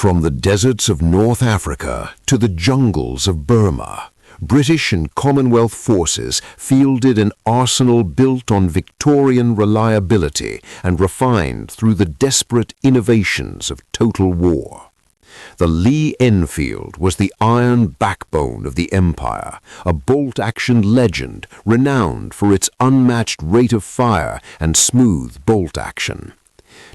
From the deserts of North Africa to the jungles of Burma, British and Commonwealth forces fielded an arsenal built on Victorian reliability and refined through the desperate innovations of total war. The Lee-Enfield was the iron backbone of the empire, a bolt-action legend renowned for its unmatched rate of fire and smooth bolt action.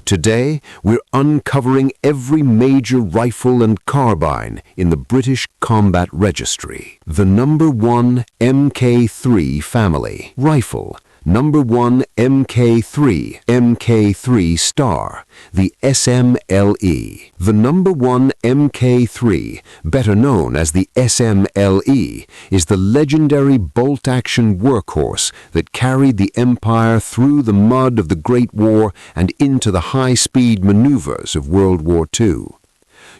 Today, we're uncovering every major rifle and carbine in the British Combat Registry. The number 1 Mk3 family rifle, number 1 Mk3, Mk3 Star, the SMLE. The number 1 Mk3, better known as the SMLE, is the legendary bolt-action workhorse that carried the Empire through the mud of the Great War and into the high-speed maneuvers of World War II.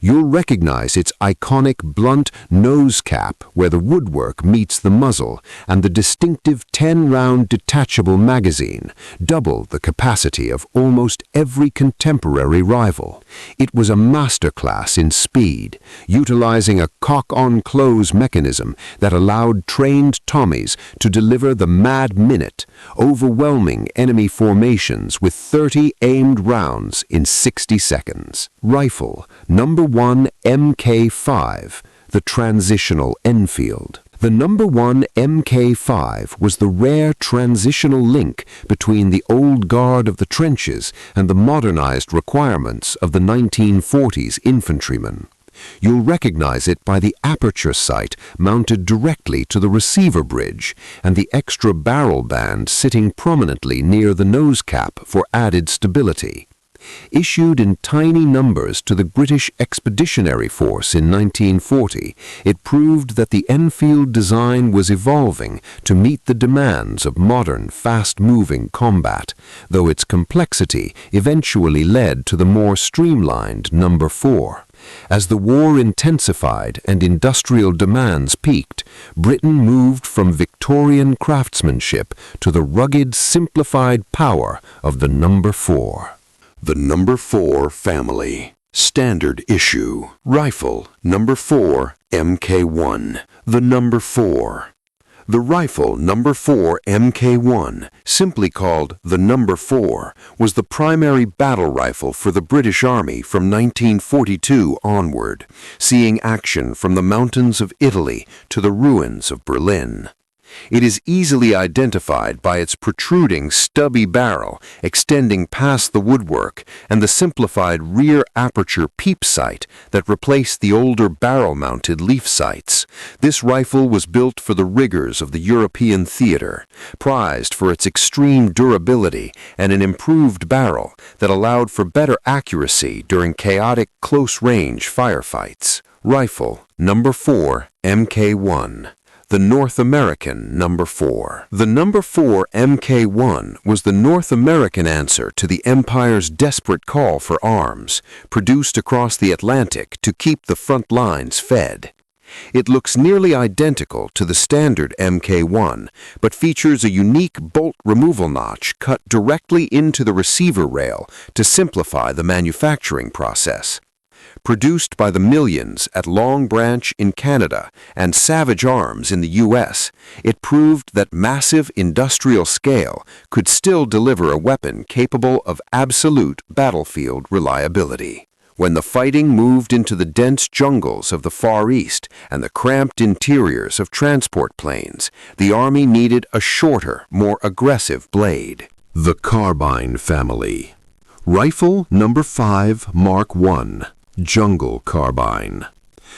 You'll recognize its iconic blunt nose cap where the woodwork meets the muzzle and the distinctive 10-round detachable magazine, double the capacity of almost every contemporary rival. It was a masterclass in speed, utilizing a cock-on-close mechanism that allowed trained Tommies to deliver the mad minute, overwhelming enemy formations with 30 aimed rounds in 60 seconds. Rifle number 1 Mk5, the transitional Enfield. The number 1 Mk5 was the rare transitional link between the old guard of the trenches and the modernized requirements of the 1940s infantryman. You'll recognize it by the aperture sight mounted directly to the receiver bridge and the extra barrel band sitting prominently near the nose cap for added stability. Issued in tiny numbers to the British Expeditionary Force in 1940, it proved that the Enfield design was evolving to meet the demands of modern, fast-moving combat, though its complexity eventually led to the more streamlined number 4. As the war intensified and industrial demands peaked, Britain moved from Victorian craftsmanship to the rugged, simplified power of the number 4. The number 4 family. Standard issue. Rifle number 4 Mk1. The number 4. The rifle number 4 Mk1, simply called the number 4, was the primary battle rifle for the British Army from 1942 onward, seeing action from the mountains of Italy to the ruins of Berlin. It is easily identified by its protruding stubby barrel extending past the woodwork and the simplified rear aperture peep sight that replaced the older barrel-mounted leaf sights. This rifle was built for the rigors of the European theater, prized for its extreme durability and an improved barrel that allowed for better accuracy during chaotic close-range firefights. Rifle number 4 Mk1. The North American number 4. The number 4 Mk1 was the North American answer to the Empire's desperate call for arms, produced across the Atlantic to keep the front lines fed. It looks nearly identical to the standard Mk1, but features a unique bolt removal notch cut directly into the receiver rail to simplify the manufacturing process. Produced by the Millions at Long Branch in Canada and Savage Arms in the U.S., it proved that massive industrial scale could still deliver a weapon capable of absolute battlefield reliability. When the fighting moved into the dense jungles of the Far East and the cramped interiors of transport planes, the Army needed a shorter, more aggressive blade. The Carbine family. Rifle number 5 Mark I. Jungle Carbine.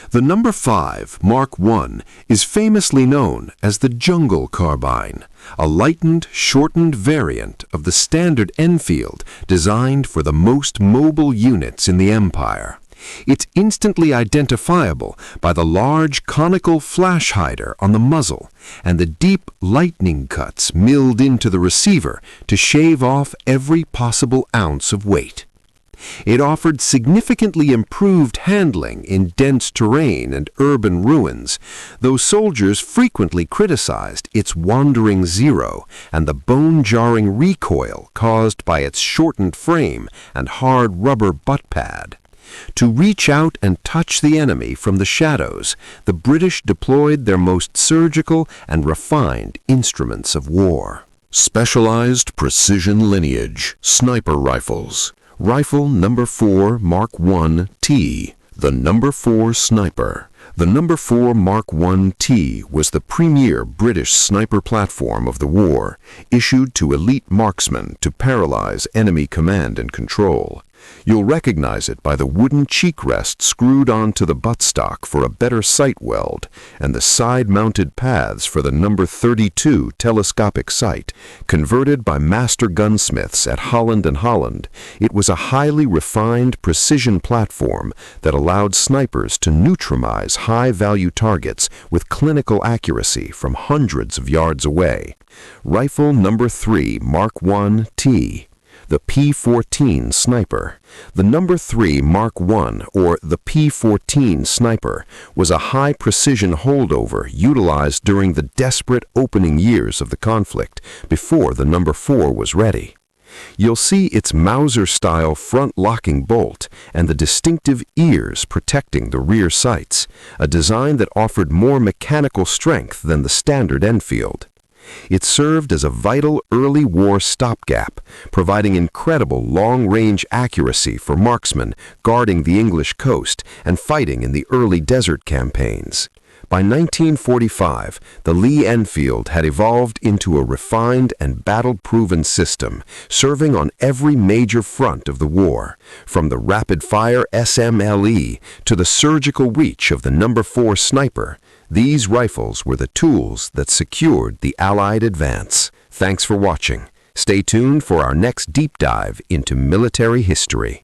The number 5 Mark I is famously known as the Jungle Carbine, a lightened, shortened variant of the standard Enfield designed for the most mobile units in the Empire. It's instantly identifiable by the large conical flash hider on the muzzle and the deep lightning cuts milled into the receiver to shave off every possible ounce of weight. It offered significantly improved handling in dense terrain and urban ruins, though soldiers frequently criticized its wandering zero and the bone-jarring recoil caused by its shortened frame and hard rubber butt pad. To reach out and touch the enemy from the shadows, the British deployed their most surgical and refined instruments of war. Specialized Precision Lineage Sniper Rifles. Rifle No. 4 Mark I T, the No. 4 Sniper. The No. 4 Mark I T was the premier British sniper platform of the war, issued to elite marksmen to paralyze enemy command and control. You'll recognize it by the wooden cheek rest screwed onto the buttstock for a better sight weld, and the side-mounted paths for the No. 32 telescopic sight. Converted by master gunsmiths at Holland & Holland, it was a highly refined precision platform that allowed snipers to neutralize high-value targets with clinical accuracy from hundreds of yards away. Rifle No. 3 Mark I T. The P-14 Sniper. The No. 3 Mark I, or the P-14 Sniper, was a high-precision holdover utilized during the desperate opening years of the conflict, before the No. 4 was ready. You'll see its Mauser-style front-locking bolt and the distinctive ears protecting the rear sights, a design that offered more mechanical strength than the standard Enfield. It served as a vital early war stopgap, providing incredible long-range accuracy for marksmen guarding the English coast and fighting in the early desert campaigns. By 1945, the Lee-Enfield had evolved into a refined and battle-proven system, serving on every major front of the war, from the rapid-fire SMLE to the surgical reach of the No. 4 Sniper. These rifles were the tools that secured the Allied advance. Thanks for watching. Stay tuned for our next deep dive into military history.